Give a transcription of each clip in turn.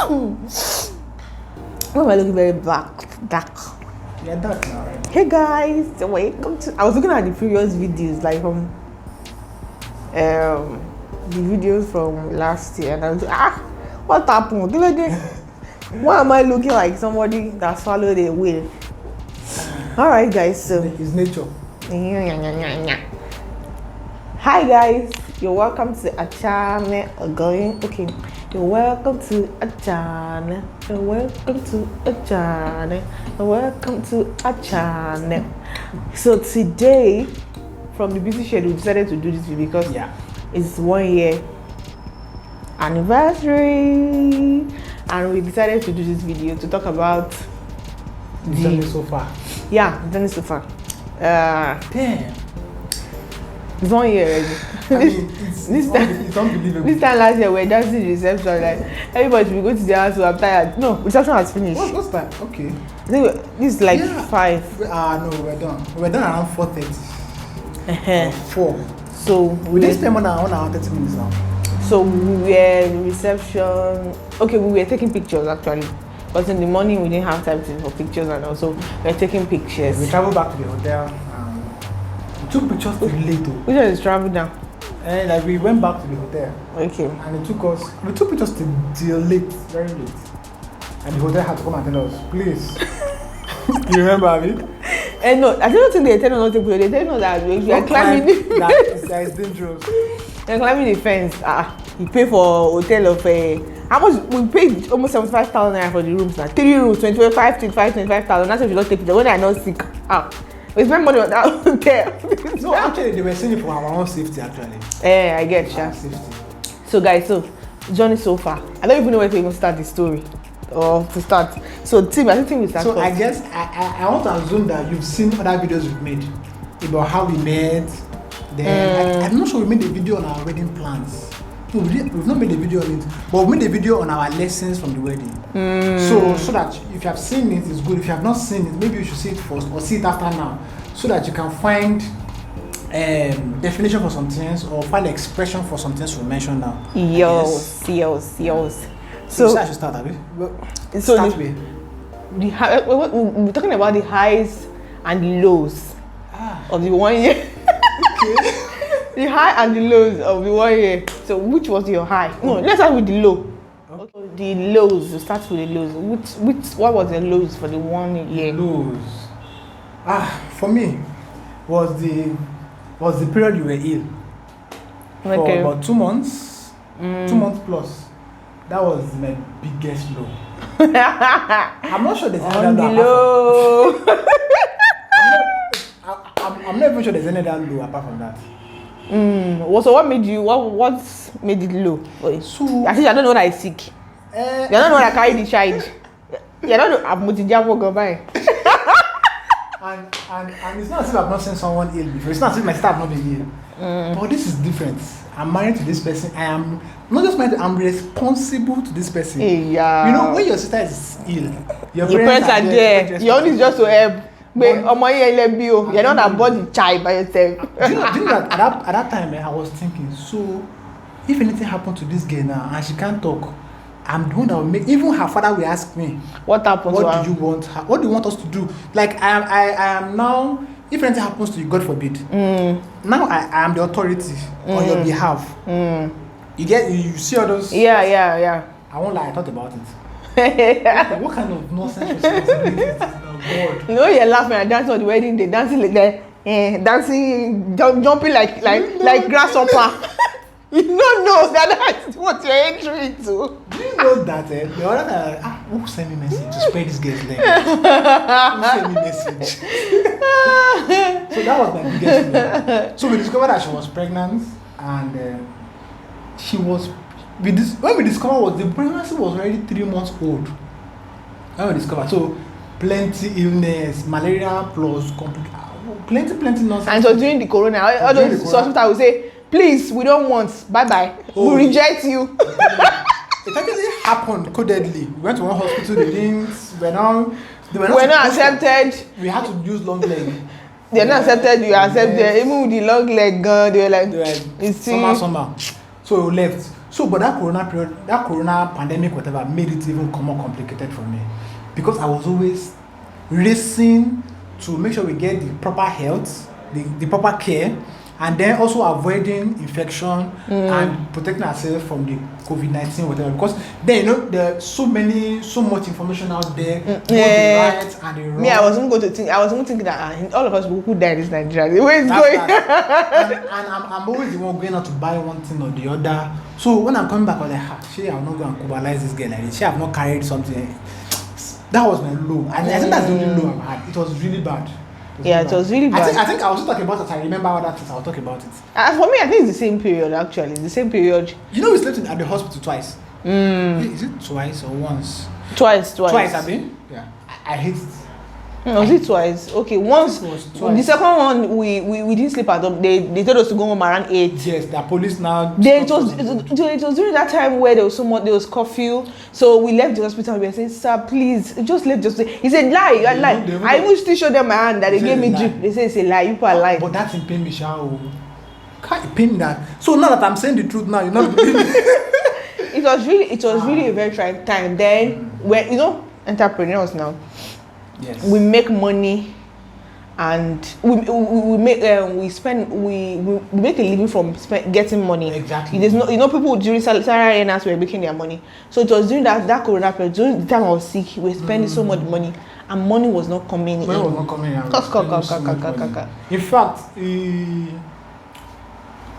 Why am I looking very dark? Yeah, dark now, right? Hey guys, welcome to. I was looking at the previous videos, like from the videos from last year, and I was like, what happened? Why am I looking like somebody that swallowed a whale? All right, guys. So It's nature. Hi guys, you're welcome to a channel. Okay. You're welcome to a channel. You're welcome to a channel. You're welcome to a channel. So today, from the busy schedule, we decided to do this video because it's 1 year anniversary, and we decided to do this video to talk about the journey so far. Yeah, the journey so far. Damn. It's 1 year already. It's unbelievable. This time last year we were dancing the reception, like everybody should be going to the house, so I'm tired. No, reception has finished. What's that? Okay. I think this is like 5. No, we're done. We're done around 4:30. 4. So we didn't spend 1 hour 30 minutes now. So we were in reception. Okay, we were taking pictures actually. But in the morning we didn't have time for pictures, and also we were taking pictures. We traveled back to the hotel. We took pictures till late though. Which one is travel down? And like we went back to the hotel. Okay. And we took pictures till late, very late. And the hotel had to come and tell us, please. You remember me? No, I don't think they tell us not to put it. They tell us that we are climbing. That is dangerous. They're climbing the fence. You pay for hotel of how much? We paid almost 75,000 naira for the rooms now. 3 rooms, 25,000. That's if you don't take it. When I'm not sick, we spend money on that hotel. No, actually, they were saying it for our own safety, actually. I get you. Safety. So, guys, journey so far. I don't even know where to even start the story or to start. So, Tim, I think we start. So, first. I guess I want to assume that you've seen other videos we've made about how we met. Then I'm not sure we made a video on our wedding plans. No, we've not made a video on it, but we made a video on our lessons from the wedding. So that if you have seen it, it's good. If you have not seen it, maybe you should see it first or see it after now, so that you can find definition for some things or find expression for some things we mentioned now. Yes. So I should start, Abby. Start with we're talking about the highs and the lows of the 1 year. Okay. The high and the lows of the 1 year. So which was your high? No, let's start with the low. Okay. The lows. You start with the lows. What was the lows for the 1 year? Lows. For me, was the period you were ill. Okay. For about 2 months. 2 months plus. That was my biggest low. I'm not sure there's another low. I'm not even sure there's any other low apart from that. So what made you? What made it low? So I think I don't know that I'm sick. You don't know that I carry the child. You don't know I'm multi-jump go by. And it's not as if I've not seen someone ill before. It's not as if my sister have not been ill. But this is different. I'm married to this person. I am not just married. I'm responsible to this person. Yeah. You know, when your sister is ill, your parents are there. Your own is just to help. But you're not about the child by yourself. Do you know that at that time I was thinking, so if anything happened to this girl now and she can't talk, I'm the one that will make. Even her father will ask me, what happened? What do you want? What do you want us to do? Like I am now. If anything happens to you, God forbid. Now I am the authority on your behalf. You see all those. Yeah. I won't lie. I thought about it. What kind of nonsense responsibility is this? God. You know you're laughing and dancing on the wedding day, dancing like that, dancing, jumping like grasshopper. You don't know that's what you're entering into. Do you know that the other time, who sent me message to spread this girl's leg? Who sent me message? So that was my biggest low. So we discovered that she was pregnant, and when we discovered the pregnancy was already 3 months old. When we discovered, so plenty illness, malaria plus plenty nonsense. And so during the corona, all those hospitals will say, please, we don't want, bye. We reject you. It actually happened codedly. We went to one hospital, they were not accepted. We had to use long leg. They're not accepted, you accept them. Even with the long leg gun, they were like, it's summer. So we left. So, but that corona period, that corona pandemic, whatever, made it even more complicated for me because I was always racing to make sure we get the proper health, the proper care, and then also avoiding infection and protecting ourselves from the COVID-19 whatever. Because then there's so much information out there, both the right and the wrong. Me, I wasn't thinking that all of us who died in Nigeria. Where is going? and I'm always the one going out to buy one thing or the other. So when I'm coming back, I was like, she, I'm not going to cubalize this girl like this. She have not carried something. That was my low. And I think that's the only low I've had. It was really bad. It was really bad. I think I was talking about it. I remember other things. I'll talk about it. For me, I think it's the same period actually. The same period. You know, we slept at the hospital twice. Is it twice or once? Twice. I mean, yeah. I hate it. Was it twice? Okay, once. The second one, we didn't sleep at home. They told us to go home around 8. Yes, the police now. Then it was during that time where there was curfew. So we left the hospital and we were saying, sir, please, just leave. He said, lie, you are lying. I even still showed them my hand that they gave me drip. They said it's a lie, you are lying. But that in pain me, can't pain that. So now that I'm saying the truth now, you're not believing me. It was really a very trying time. Then when entrepreneurs now. Yes. We make money and we make we make a living from getting money. Exactly. There's no people during salary earners were making their money. So it was during that corona period, during the time I was sick, we were spending so much money and money was not coming in. Money was not coming in. In fact,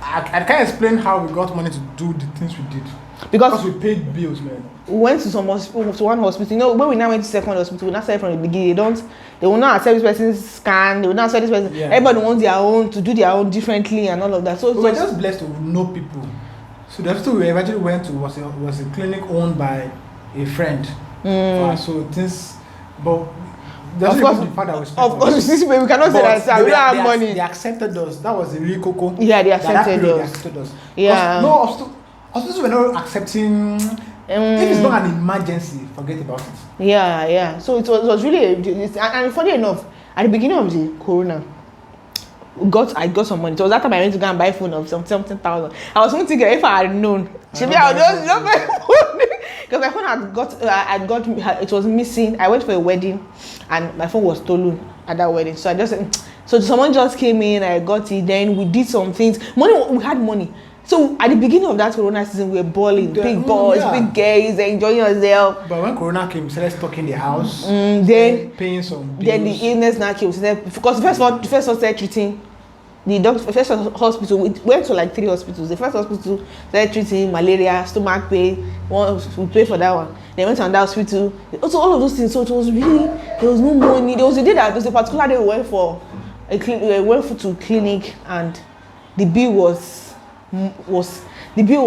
I can't explain how we got money to do the things we did. Because we paid bills, man. We went to one hospital. When we now went to second hospital, we now started from the beginning. They will not accept this person's scan. They will not accept this person. Yeah. Everybody wants their own to do their own differently and all of that. So we were just blessed to know people. So the hospital we eventually went to was a clinic owned by a friend. So things, but of course, we cannot say that we don't have money. They accepted us. That was the real cocoa. Yeah, they accepted us. Yeah. No, hospitals were not accepting. If it's not an emergency, forget about it. Yeah. So it was really, and funny enough, at the beginning of the corona, I got some money. It was that time I went to go and buy phone of something thousand. I was thinking if I had known, I would just buy phone. Because my phone it was missing. I went for a wedding, and my phone was stolen at that wedding. So someone just came in, I got it. Then we did some things. We had money. So at the beginning of that corona season, we were balling, big balls, big gays, enjoying yourself. But when corona came, we started stuck in the house. Then paying some bills. Then the illness now came. Because the first one started treating the doctor. First hospital, we went to like 3 hospitals. The first hospital started treating malaria, stomach pain. We paid for that one. They went to another hospital. Also all of those things. So it was really, there was no money. There was a particular day we went to clinic and the bill was I don't know, the bill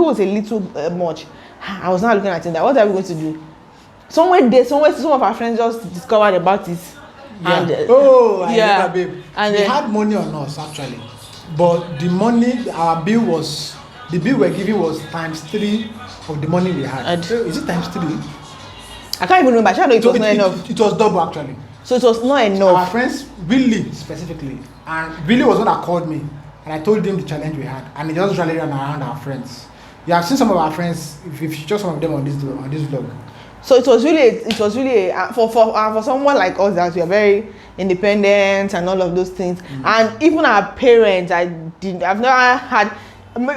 was a little much. I was not looking at it that what are we going to do? Some of our friends just discovered about it. Yeah. And, I remember, babe. And they had money on us actually, but the money the bill we're giving was times 3 of the money we had. Is it times 3? I can't even remember. I know it was not enough. It was double actually. So it was not enough. Our friends, Billy specifically, and Billy was one that called me, and I told him the challenge we had, and he just rallied around our friends. You have seen some of our friends. If you feature some of them on this vlog. So it was really for someone like us that we are very independent and all of those things, and even our parents. I've never had.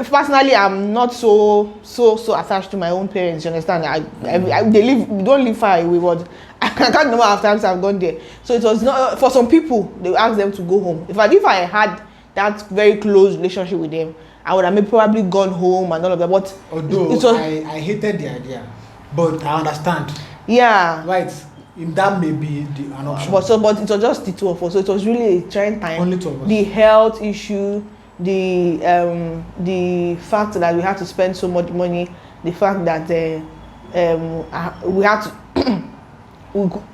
Personally, I'm not so attached to my own parents. You understand? We don't live far away, but I can't remember how times I've gone there. So it was not for some people. They ask them to go home. If I had that very close relationship with them, I would have probably gone home and all of that. But although I hated the idea, but I understand. Yeah. Right. That may be an option. But it was just the two of us. So it was really a trying time. Only 2 of us. The health issue. The fact that we had to spend so much money, the fact that we had to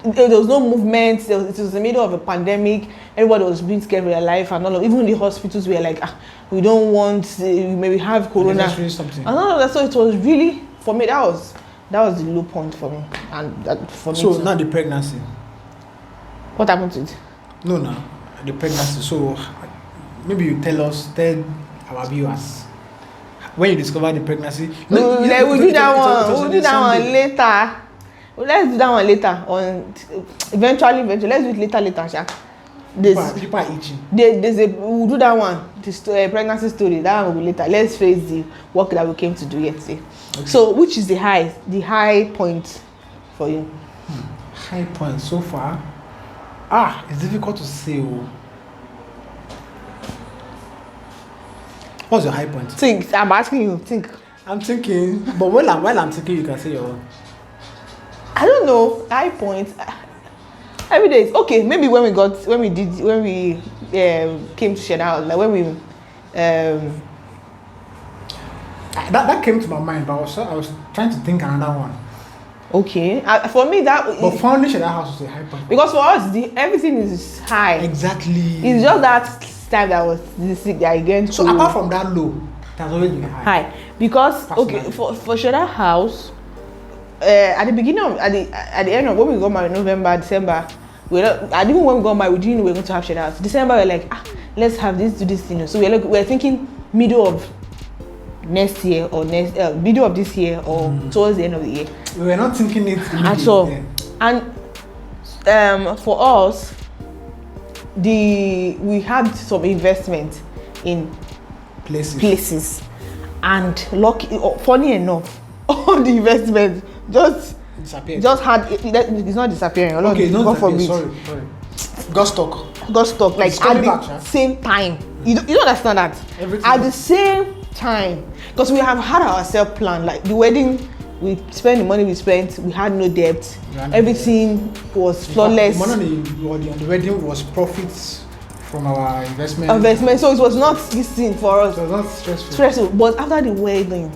there was no movement. It was in the middle of a pandemic. Everybody was being scared for their life, and all of even the hospitals were like, we don't want maybe have corona. Something. And all of that. So it was really, for me, that was the low point for me, and that for me. So now the pregnancy. What happened to it? No, the pregnancy. So maybe you tell our viewers. When you discover the pregnancy, We'll do that one. We'll do that one later. Let's do that one later. Eventually, let's do it later. Sha. People are itching. We'll do that one. This pregnancy story. That one will be later. Let's face the work that we came to do yesterday. Okay. So, which is the high point for you? High point so far. It's difficult to say. What's your high point? Think. I'm asking you. Think. I'm thinking, but while I'm thinking, you can say your own. I don't know. High point. Every day. Okay, maybe when we came to share house, like when we that came to my mind, but I was trying to think another one. Okay, for me that. But founding share house was a high point. Because for us, everything is high. Exactly. It's just that time that was sick that again. So apart from that low, it has always been high. Because personally. Okay, for Sheda House, at the beginning of at the end of when we got married, November, December, even when we got married, we didn't know we were going to have Sheda House. December, we're like, let's have do this thing. So we're thinking middle of next year or middle of this year or towards the end of the year. We were not thinking it at all. Yeah. And for us, we had some investment in places, and funny enough, all the investment just it's not disappearing. Okay, it's not disappearing. Sorry. Got stuck like at the same time. You don't understand that. Everything at the same time, because we have had ourselves planned, like the wedding. We spent the money we spent. We had no debt. Everything was flawless. The money on the wedding was profits from our investment. So it was not this thing for us. It was not stressful. But after the wedding,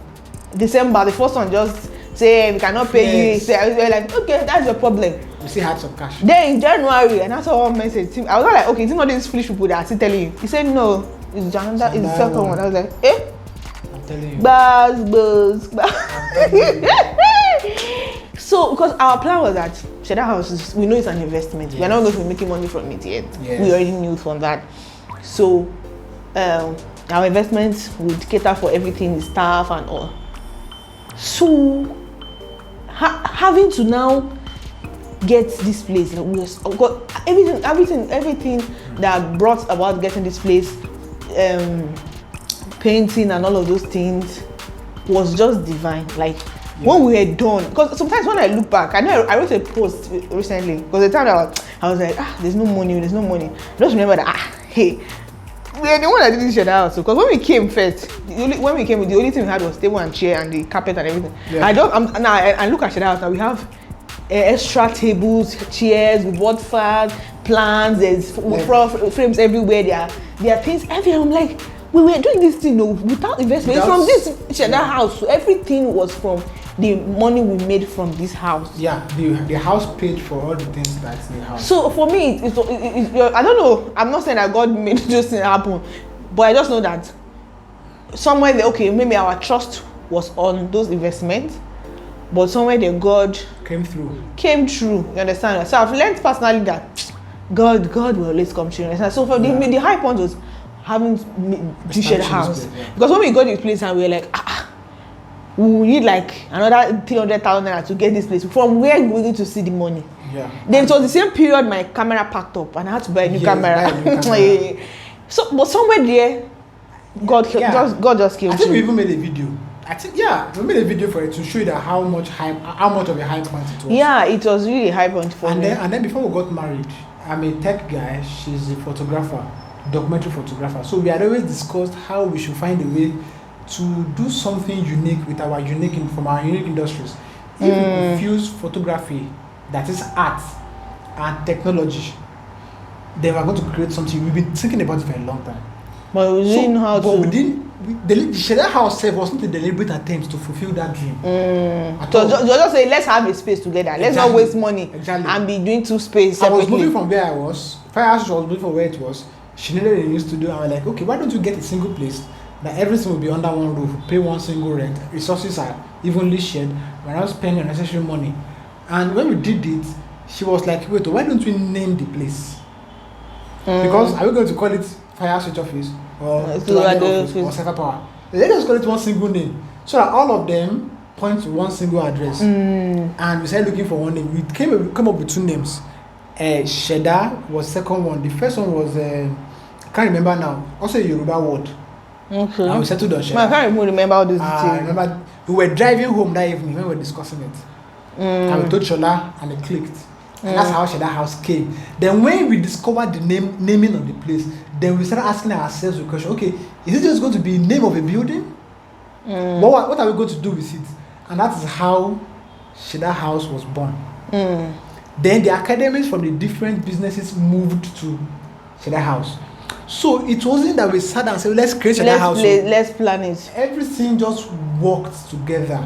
December, the first one just say we cannot pay you. Say, we're like, okay, that's your problem. We still had some cash. Then in January, and that's all message. I was like, okay, it's not these foolish people that are still telling you. He said no. It's Jananda. It's the second one. I was like, eh. Buzz. So, because our plan was that Sheda House, we know it's an investment. Yes. We're not going to be making money from it yet. Yes. We already knew from that. So, our investments would cater for everything, the staff and all. So, having to now get this place, we got everything that brought about getting this place. Painting and all of those things was just divine. Like when we were done, because sometimes when I look back, I know I wrote a post recently because the time that I was like, there's no money. I just remember that hey, we are the one that did this Sheda House. Because when we came first, the only thing we had was table and chair and the carpet and everything. Yeah. I look at Sheda House now. We have extra tables, chairs, we bought flags, plants, there's frames everywhere. There are things everywhere. I'm like, we were doing this thing without investment. It's from this Sheda House. So everything was from the money we made from this house. Yeah, the house paid for all the things that's in the house. So for me, it's I don't know. I'm not saying that God made those things happen, but I just know that somewhere there, okay, maybe our trust was on those investments, but somewhere there God came through. You understand? So I've learned personally that God will always come through. So for the high point was having this Sheda House, because when we got this place and we were like, we need like another 300,000 naira to get this place. From where we going to see the money? Yeah. Then it was the same period my camera packed up and I had to buy a new camera. So, but somewhere there, God just came. I think we even made a video. We made a video for it to show you that how much of a high point it was. Yeah, it was really a high point for me. And then before we got married, I'm a tech guy. She's a photographer. Documentary photographer. So we had always discussed how we should find a way to do something unique with our from our unique industries. If we fuse photography, that is art, and technology, then we're going to create something. We've been thinking about it for a long time. But we didn't know how to. The Sheda House wasn't a deliberate attempt to fulfill that dream. So just say, let's have a space together. Let's not waste money and be doing two spaces separately. I was moving from where I was. Firehouse was moving from where it was. She needed a new studio, and we're like, okay, why don't you get a single place that everything will be under one roof, pay one single rent, resources are evenly shared, we're not spending unnecessary money. And when we did it, she was like, wait, why don't we name the place? Because are we going to call it Firehouse Office, or Toluwade office or office. Sefa Power. Let's just call it one single name so that all of them point to one single address. And we started looking for one name. We come up with two names. Sheda was second one. The first one was I can't remember now. Also a Yoruba word. Okay. And we settled on I Sheda. can't even remember all these I details. remember we were driving home that evening when we were discussing it. And we told Shola and it clicked. And that's how Sheda House came. Then when we discovered the naming of the place, then we started asking ourselves the question, okay, is it just going to be name of a building? What are we going to do with it? And that is how Sheda House was born. Then the academies from the different businesses moved to Sheda House. So it wasn't that we sat down and said, let's create Sheda House. Let's plan it. Everything just worked together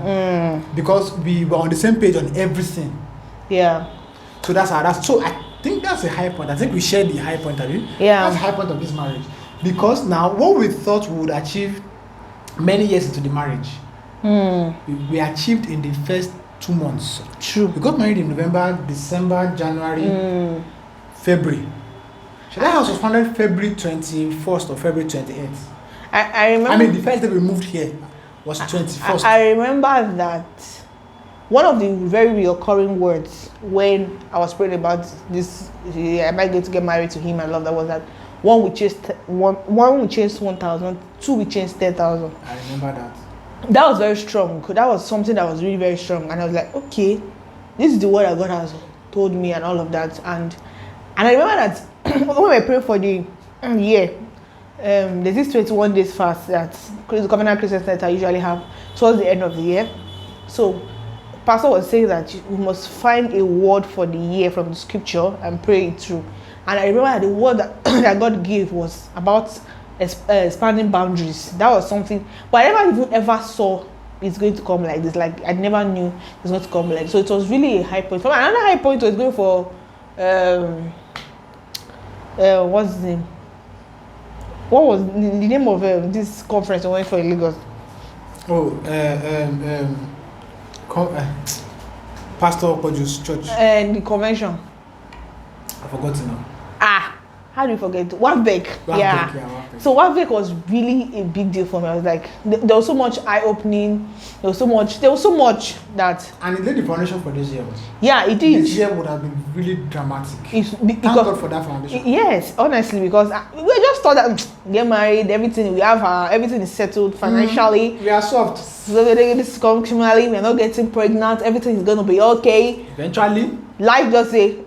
because we were on the same page on everything. Yeah. So that's how so I think that's a high point. I think we shared the high point of it. Yeah. That's the high point of this marriage. Because now what we thought we would achieve many years into the marriage, we achieved in the first 2 months. True. We got married in November, December, January, February. So that house was founded February 21st or February 28th. I remember. I mean, the first day we moved here was 21st. I remember that one of the very recurring words when I was praying about this, am I going to get married to him? I love that was that one we chased 1,000, two we chased 10,000. I remember that. That was very strong. That was something that was really very strong, and I was like, okay, this is the word that God has told me and all of that. And I remember that when we prayed for the year, there's this 21 days fast that the Covenant Christian Center usually have towards the end of the year. So pastor was saying that we must find a word for the year from the scripture and pray it through. And I remember that the word that God gave was about expanding boundaries. That was something, but I never even ever saw it's going to come like this. Like I never knew it's going to come like this. So it was really a high point. So another high point was going for what's the name? What was the name of this conference we went for in Lagos? Pastor Koju's church. The convention. I forgot now. How do you forget? WAFBEC. Yeah. WAFBEC. So WAFBEC was really a big deal for me. I was like, there was so much eye-opening. There was so much that. And it laid the foundation for this year. Yeah, it did. This year would have been really dramatic. Thank Because, God for that foundation. Yes, honestly, because we just thought that get married, everything we have, everything is settled financially. We are soft. So this is functionally, we are not getting pregnant. Everything is gonna be okay. Eventually, Life just say,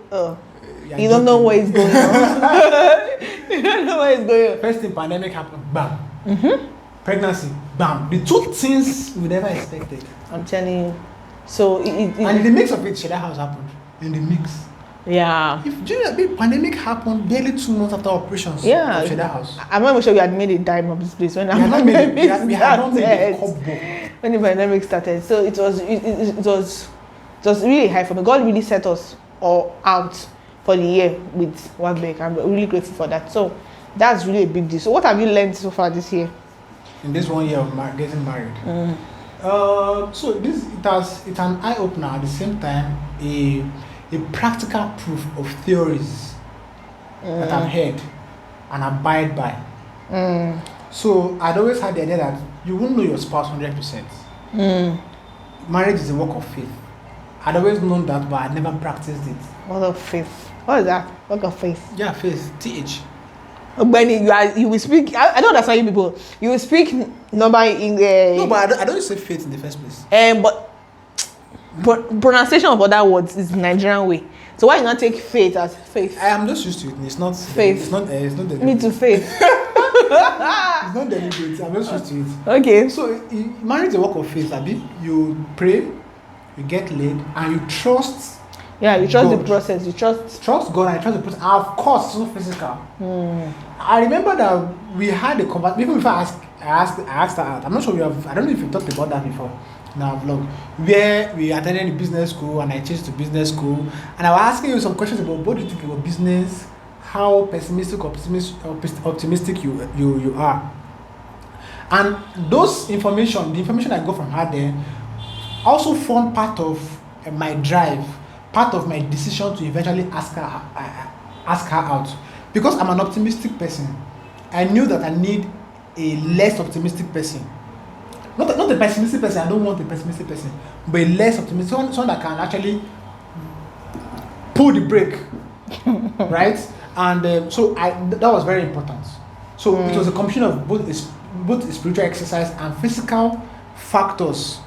you don't know where it's going on. You don't know where it's going on. First thing, pandemic happened, bam. Pregnancy, bam. The two things we never expected. I'm telling you. So and in the mix of it, Sheda House happened. In the mix. Yeah. If during the pandemic happened barely 2 months after operations of Sheda House. I'm not even sure we had made a dime of this place when the we had not made a couple. When the pandemic started. So it was really high for me. God really set us all out for the year with WAFBEC. I'm really grateful for that. So that's really a big deal. So what have you learned so far this year? In this 1 year of getting married. So it's an eye opener at the same time a practical proof of theories that I've heard and abide by. So I'd always had the idea that you won't know your spouse 100%. Marriage is a work of faith. I'd always known that, but I'd never practiced it. Work of faith. What is that? Work of faith. Yeah, faith. TH. Benny, you will speak. I don't understand you people. You will speak number in the. No, but I don't say faith in the first place. But pronunciation of other words is Nigerian way. So why you not take faith as faith? I am just used to it. It's not faith. It's not deliberate. Me too, faith. It's not deliberate. I'm just used to it. Okay. So marriage is a work of faith, Abi. You pray, you get laid, and you trust. Yeah, you trust God. the process. You trust God and trust the process. And of course, it's not physical. I remember that we had a conversation. Even before I asked her out. I'm not sure I don't know if you talked about that before in our vlog. Where we attended the business school and I changed to business school. And I was asking you some questions about what do you think about business, how pessimistic, optimistic you are. And the information I got from her there also formed part of my drive, part of my decision to eventually ask her out. Because I'm an optimistic person, I knew that I need a less optimistic person. Not a pessimistic person. I don't want a pessimistic person, but a less optimistic, someone that can actually pull the brake, right? And so that was very important. So it was a combination of both a spiritual exercise and physical factors.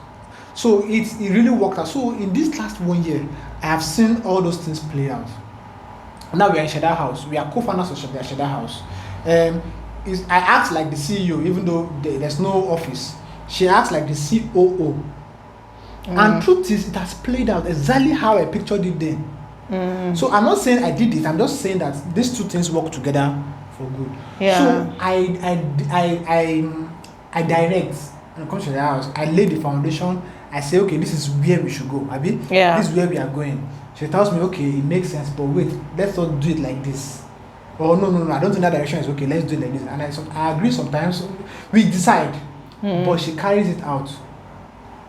So it really worked out. So in this last 1 year, I have seen all those things play out. Now we are in Sheda House. We are co-founders of Sheda House. I act like the CEO, even though there's no office. She acts like the COO. And truth is, it has played out exactly how I pictured it then. So I'm not saying I did it. I'm just saying that these two things work together for good. Yeah. So I direct when it comes to the house. I lay the foundation. I say, okay, this is where we should go. Abi? Yeah. This is where we are going. She tells me, okay, it makes sense, but wait, let's not do it like this. Oh no, I don't think that direction is okay. Let's do it like this. And I agree sometimes. We decide, but she carries it out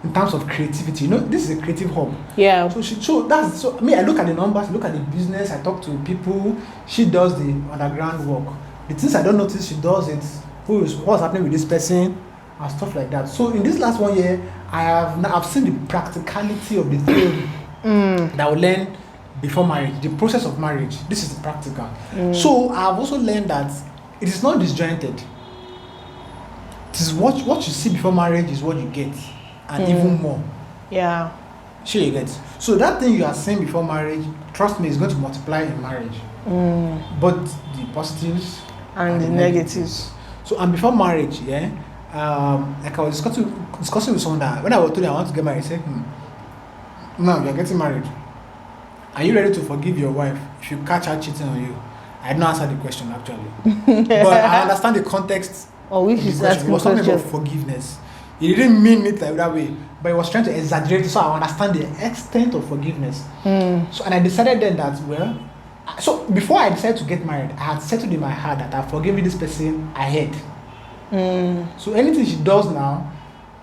in terms of creativity. You know, this is a creative hub. Yeah. So I look at the numbers, look at the business. I talk to people. She does the underground work. The things I don't notice, she does it. What's happening with this person and stuff like that. So in this last 1 year, I've seen the practicality of the theory that I will learn before marriage, the process of marriage. This is the practical. So I've also learned that it is not disjointed. It is what you see before marriage is what you get, and even more. Yeah. Sure, you get. So that thing you are seeing before marriage, trust me, is going to multiply in marriage. But the positives And the negatives. So and before marriage, like I was discussing with someone that when I was told I want to get married, I said, now you're getting married. Are you ready to forgive your wife if you catch her cheating on you? I didn't answer the question actually. But I understand the context. Which is it was something about forgiveness. He didn't mean it like that way, but he was trying to exaggerate it so I understand the extent of forgiveness. So and I decided then that so before I decided to get married, I had settled in my heart that I've forgiven this person ahead. So anything she does now,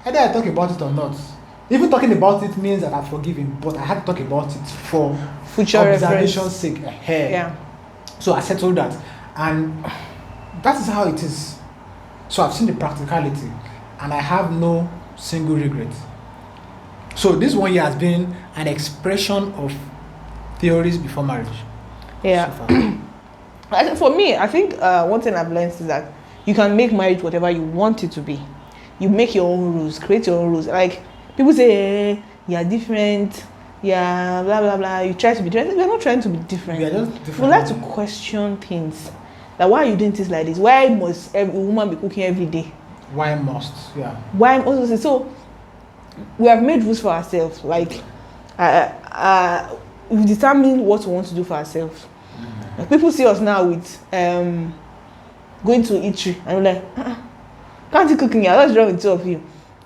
either I talk about it or not. Even talking about it means that I've forgiven, but I had to talk about it for future observation's sake. Yeah. So I settled that, and that is how it is. So I've seen the practicality, and I have no single regret. So this 1 year has been an expression of theories before marriage. Yeah. So for me, I think one thing I've learned is that you can make marriage whatever you want it to be. You make your own rules, create your own rules. Like people say, you're different, blah blah blah. You try to be different. We're not trying to be different. We are just different. We like to question things. Like, why are you doing things like this? Why must every woman be cooking every day? Why must? Yeah. Why also so we have made rules for ourselves. Like we determine what we want to do for ourselves. Like, people see us now with going to eatery and we're like, can't you cook in here? What's wrong with two of you?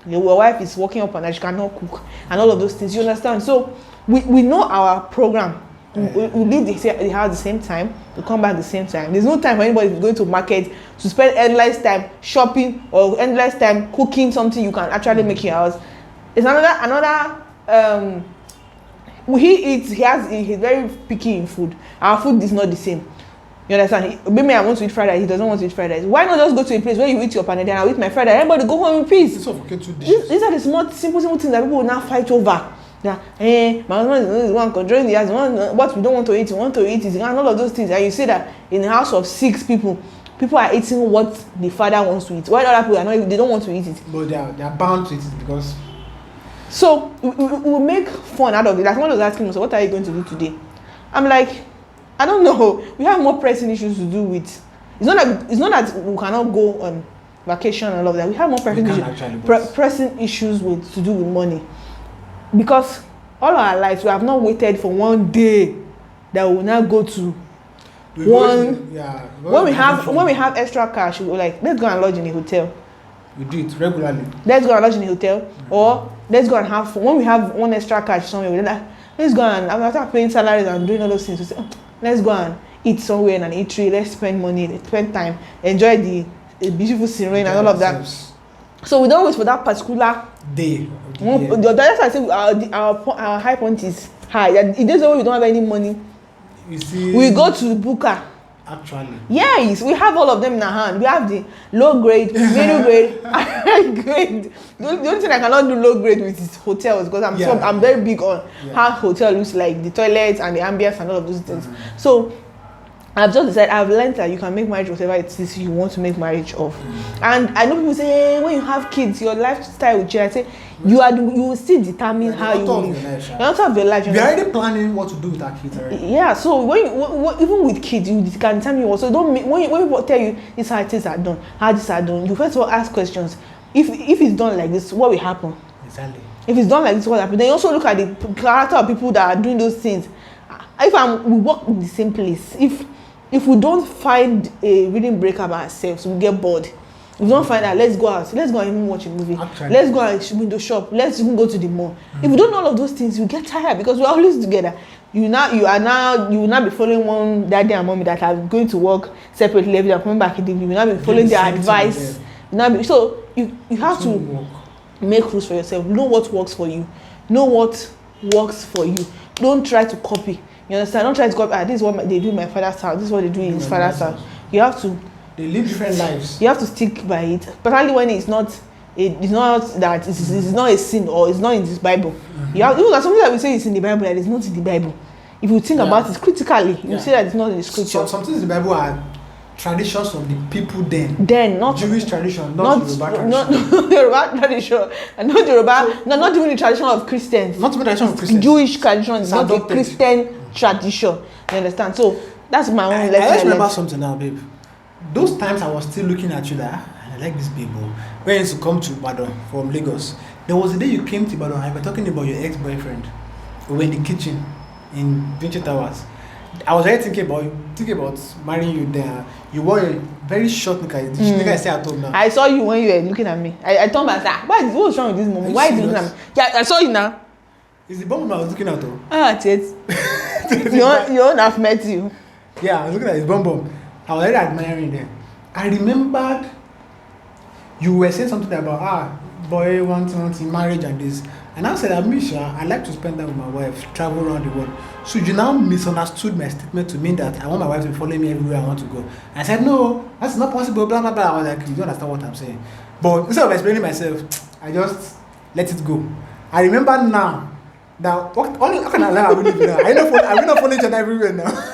Your wife is working up and down, she cannot cook, and all of those things. You understand? So we know our program. We leave the house at the same time, we come back at the same time. There's no time for anybody who's going to market to spend endless time shopping or endless time cooking something you can actually make in your house. It's another he's very picky in food. Our food is not the same. You understand? Maybe I want to eat fried rice, he doesn't want to eat fried rice. Why not just go to a place where you eat your pan and then I eat my fried rice? Everybody go home in peace. It's okay, 2 dishes. These are the small, simple things that people will now fight over. That my husband is the one controlling the house. What we don't want to eat, we want to eat it, and all of those things. And you see that in a house of 6 people are eating what the father wants to eat. While other people are not, they don't want to eat it. But they are bound to eat it because. So we make fun out of it. Like someone was asking me, so what are you going to do today? I'm like, I don't know. We have more pressing issues to do with. It's not that we cannot go on vacation and all of that. We have more pressing issues to do with money. Because all our lives we have not waited for one day that we will now go to when we have extra cash, we're like, let's go and lodge in a hotel. We do it regularly. Let's go and lodge in a hotel, or let's go and have fun. When we have one extra cash somewhere, we're like, let's go and after paying salaries and doing all those things, we say, let's go and eat somewhere in an eatery. Let's spend money, let's spend time, enjoy the beautiful scenery and all of that. So we don't wait for that particular day. That's why I say our high point is high. It doesn't mean we don't have any money. You see, we go to Buka Actually. Yes, we have all of them in our hand. We have the low grade, middle grade, high grade. The only thing I cannot do low grade with is hotels, because I'm very big on how hotel looks like, the toilets and the ambience and all of those things. So I've just decided, I've learned that you can make marriage whatever it is you want to make marriage of. And I know people say, hey, when you have kids, your lifestyle will change. I say, you will still determine how you live. You're on top of your life. You're already planning what to do with our kids already. Yeah, so even with kids, you can tell me also. Don't when people tell you this how things are done, how these are done, you first of all ask questions. If it's done like this, what will happen? Exactly. If it's done like this, what will happen? Then you also look at the character of people that are doing those things. If we work in the same place, if we don't find a reading breaker by ourselves, we get bored. If we don't find that, let's go out. Let's go and even watch a movie. Actually. Let's go and window shop. Let's even go to the mall. If we don't know all of those things, you get tired because we're always together. You will now be following one daddy and mommy that are going to work separately. Every day coming back in the evening, you will now be following their advice. So you have to make rules for yourself. Know what works for you. Know what works for you. Don't try to copy. You understand? Don't try to copy. This is what they do in my father's house. This is what they do in his father's house. You have to. They live different lives. You have to stick by it, particularly when it's not a sin or it's not in this Bible. You have even something that we say is in the Bible that is not in the Bible. If you think about it critically, you see that it's not in the scripture. Some things in the Bible are traditions of the people then. Not Jewish tradition, not Yoruba tradition. Not Yoruba tradition, and not Yoruba. Not even the tradition of Christians. Not even the tradition of Christians. Jewish tradition is not a Christian tradition. You understand? So that's my own lesson. I just remember something now, babe. Those times I was still looking at you that I like this babe. When you used to come to Ibadan from Lagos, there was a day you came to Ibadan and we were talking about your ex-boyfriend. We were in the kitchen in Vinci Towers. I was already thinking about marrying you there. You wore a very short knicker. The knicker I say at home now. I saw you when you were looking at me. I told myself, what's wrong with this moment? Why is he looking at me? Yeah, I saw you now. It's the bum I was looking at though. You own have met you. Yeah, I was looking at his bum. I was already admiring them. I remembered you were saying something about boy wanting marriage and this. And I said, Amisha, I like to spend time with my wife, travel around the world. So you now misunderstood my statement to mean that I want my wife to follow me everywhere I want to go. I said, no, that's not possible, blah, blah, blah. I was like, you don't understand what I'm saying. But instead of explaining myself, I just let it go. I remember now that how can I lie? I will not follow each other everywhere now.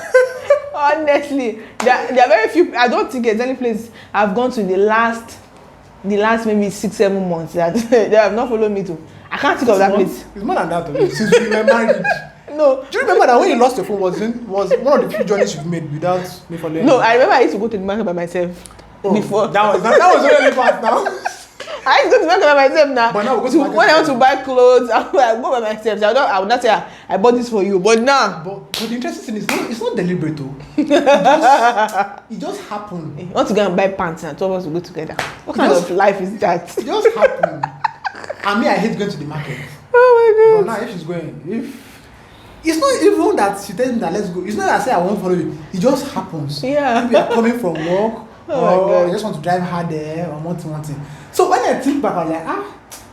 Honestly, there are very few. I don't think there's any place I've gone to the last maybe 6-7 months that they have not followed me to. I can't think of that place. It's more than that to me. Since we were married. No. Do you remember that when you lost your phone was one of the few journeys you've made without me following? No, I remember I used to go to the market by myself before. That was really fast now. I used to go to the market by myself now. But now we go to market when I want to buy clothes, I go by myself. So I would not say I bought this for you, but now. But the interesting thing is it's not deliberate though. It just happened. You want to go and buy pants and 2 of us to go together. What kind of life is that? It just happened. I mean, I hate going to the market. Oh my God. But now if she's going, it's not even that she tells me that let's go. It's not that I say I won't follow you. It just happens. Yeah. Maybe I'm coming from work, or I just want to drive hard there, or one thing. So when I think back, I'm like,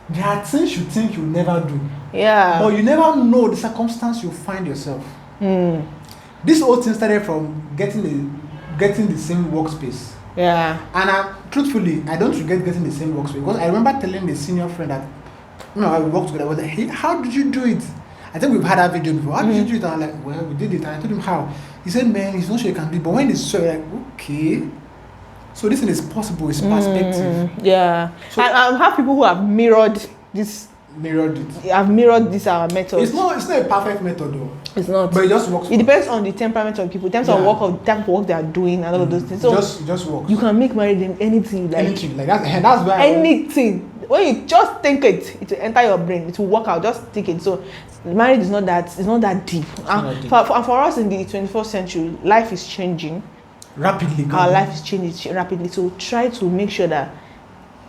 there are things you think you'll never do. Yeah. But you never know the circumstance you find yourself. This whole thing started from getting the same workspace. Yeah. And truthfully, I don't regret getting the same workspace because I remember telling the senior friend that, I worked together. I was like, hey, how did you do it? I think we've had that video before. How did you do it? And I'm like, well, we did it. And I told him how. He said, man, he's not sure he can do it. But when he's sure, like, okay. So this thing is possible. It's perspective. Yeah. So, I have people who have mirrored this. I've mirrored this our method. It's not a perfect method though. It's not. But it just works. It depends on the temperament of people. It depends on the type of work they are doing and all of those things. So it just works. You can make marriage in anything you like. Anything like that. And that's why anything. When you just think it will enter your brain. It will work out. Just think it. So marriage is not that. It's not that deep. For us in the 21st century, life is changing rapidly. Our life is changing rapidly. So try to make sure that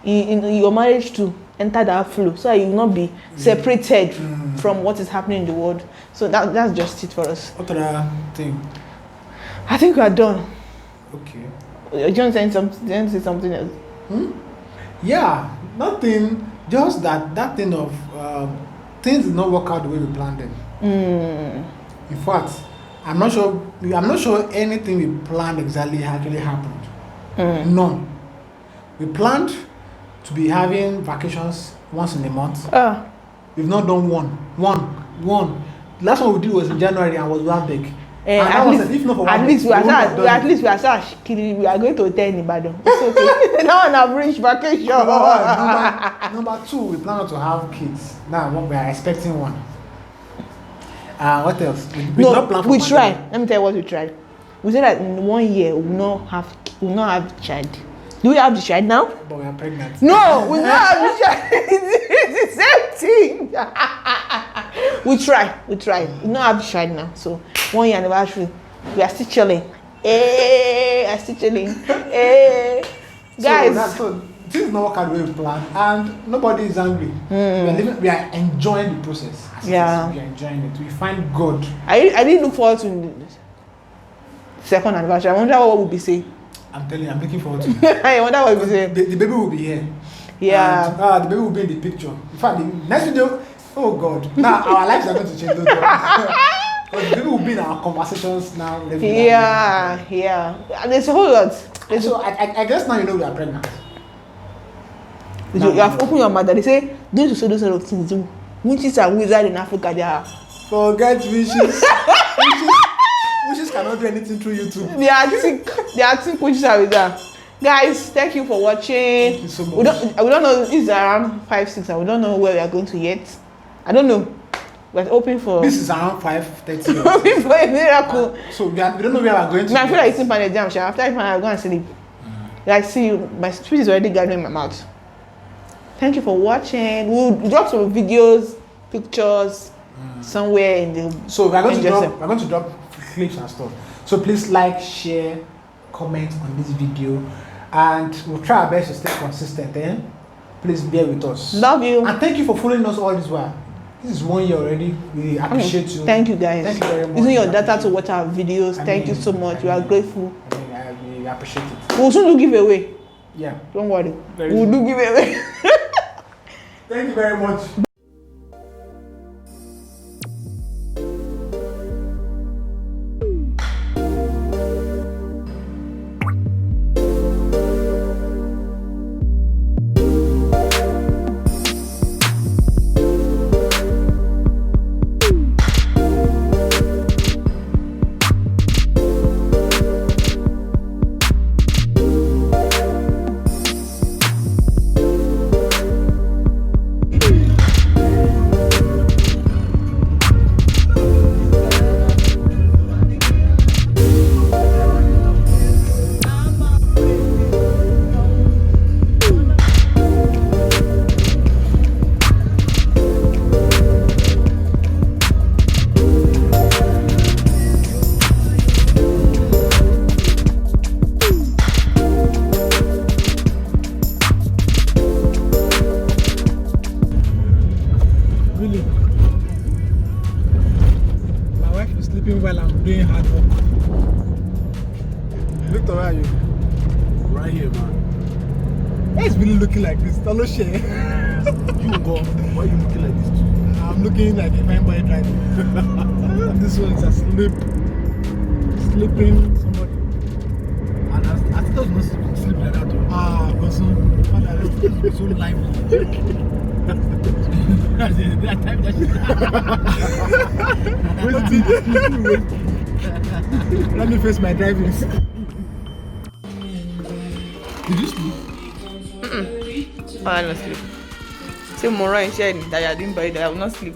in your marriage to enter that flow, so that you will not be separated from what is happening in the world. So that's just it for us. What other thing? I think we are done. Okay. Do you want to say something else? Yeah, nothing. Just that thing of things did not work out the way we planned them. In fact, I'm not sure anything we planned exactly actually happened. None. We planned to be having vacations once in a month. We've not done one. The last one we did was in January and was one big. At least we are killing. We are going to hotel in Ibadan. It's okay. Now on average vacation. Number 2, we plan to have kids. Now we are expecting one. What else? We try. Let me tell you what we tried. We said that in 1 year we will not have child. Do we have the child now? But we are pregnant. No, we don't have the child. It's the same thing. We try. We don't have the child now. So 1 year anniversary, we are still chilling. Guys. So things not work out the way we planned, and nobody is angry. We are enjoying the process. We are enjoying it. We find God. I didn't look forward to the second anniversary. I wonder what we'll be saying. I'm telling you, I'm looking forward to it. I wonder what we'll be saying. The baby will be here. Yeah. And, the baby will be in the picture. In fact, the next video, oh God. Now our lives are going to change. Because the baby will be in our conversations now. Yeah. There's a whole lot. So I guess now you know we are pregnant. You have opened your mouth. They say, don't you say those sort of things. Witches are wizards in Africa. They are. Forget wishes. Witches cannot do anything through YouTube. They are think witches are wizards. Guys, thank you for watching. Thank you so much. We don't know. It's around 5, 6, and we don't know where we are going to yet. I don't know. We're hoping for. This is around 5:30. Hoping for a miracle. So we don't know where we're going to. I feel like eating pounded jam. After eating, I'll go and sleep. Like, see, my speech is already gathering in my mouth. Thank you for watching. We'll drop some videos, pictures somewhere in the. So we're going to drop clips and stuff. So please like, share, comment on this video, and we'll try our best to stay consistent. Then please bear with us. Love you. And thank you for following us all this while. This is 1 year already. We appreciate you. Thank you guys. Thank you very much. Using your data to watch our videos. Thank you so much. We are grateful. We appreciate it. We'll soon do giveaway. Yeah. Don't worry. We'll do giveaway. Thank you very much. While I'm doing hard work. Victor, where are you? Right here, man. Why is Billy looking like this? Don't share. You go. Why are you looking like this too? I'm looking like a fine boy driving. This one is asleep. Sleeping somebody. And I think I was not sleep like that though. But so lively. That time that Let me face my driving. Did you sleep? I will not sleep. Say Mora and Shane that I didn't buy that I will not sleep.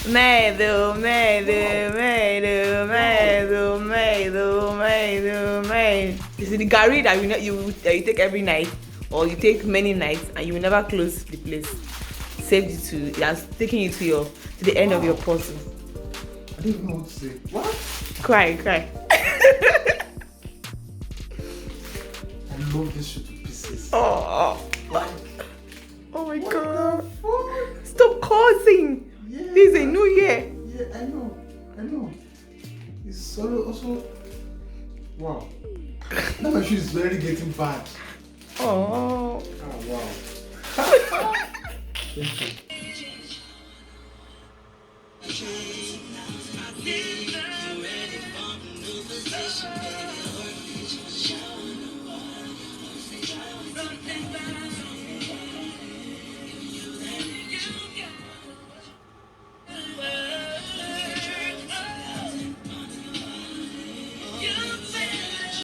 Medo. You see the garri that you take every night, or you take many nights, and you will never close the place. Saved you to, it has taken you to the end of your puzzle. I don't even know what to say. What? Cry. I love this shit to pieces. Oh Like, my God! Stop causing. yeah. This is a new year. Yeah, I know. It's also wow. Now my shoe is very getting bad. Oh. Oh wow. Thank you.